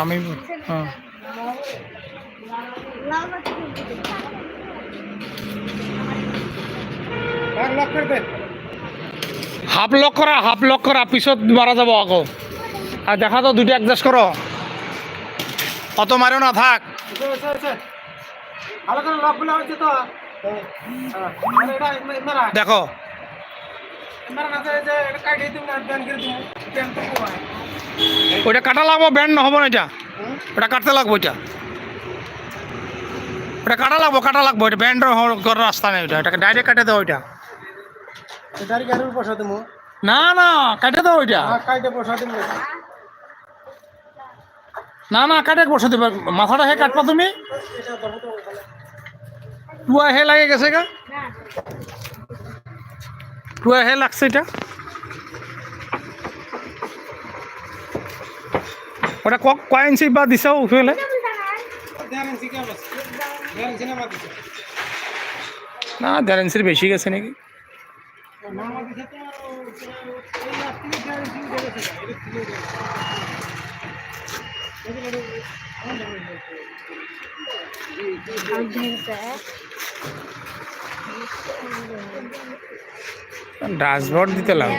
আমি half lock করা পিছত মারা যাব আকৌ আর দেখা তো দুইটা অ্যাডজাস্ট করো অত মারিও না থাক দেখো ওইটা কাটা লাগবো ব্যান্ড নহব না এটা ওটা কাটতে লাগবো ওটা কাটা লাগবো এটা ব্যান্ড করার রাস্তা নেই ওটা ডাইরেক্ট কাটে দাও ওইটা না না কাটে দাও ওইটা না কাটে বসা দেবে মাথাটা হে কাটবা তুমি টুয়া হে লাগে গেছে গা টুয়া হে লাগছে এটা ওটা কয় ইঞ্চি বা দিছাও উঠলে না 1.5 ইঞ্চির বেশি গেছে নাকি ড্যাশবোর্ড দিতে লাগবে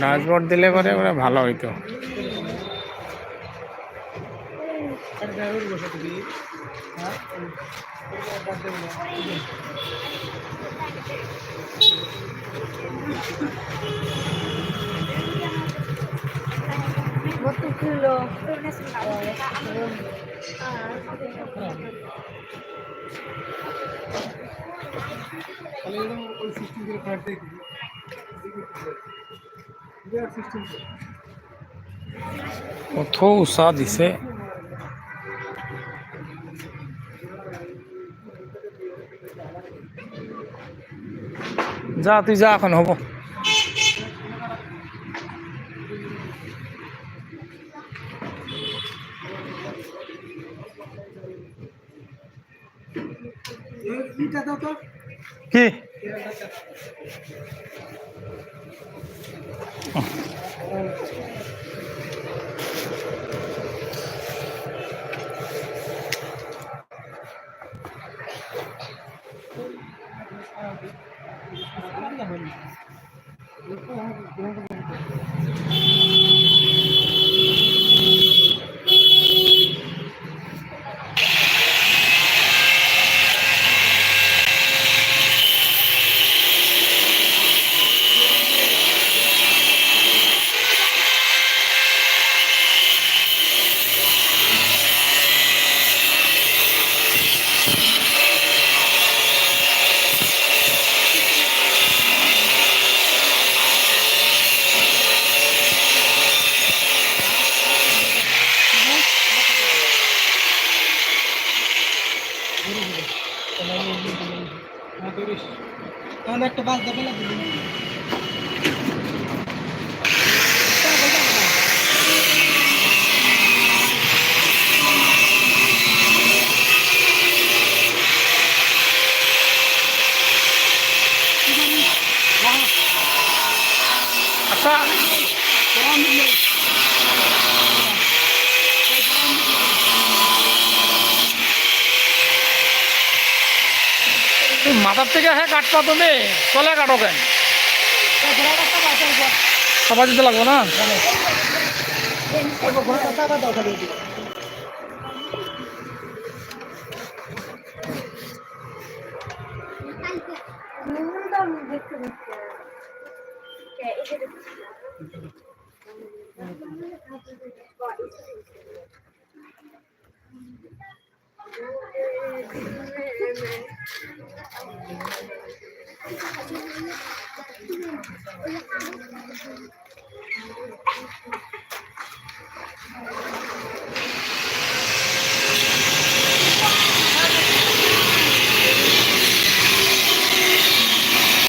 ড্যাশবোর্ড দিলে পরে ওরা ভালো হইতো কত উৎসাহ দিছে যা তুই যা এখন হব কি একটা বাস দেবে না আচ্ছা মাথার থেকে হ্যাঁ কাটপা তুমি চলে কাটো কেন সবাই দিতে লাগবো না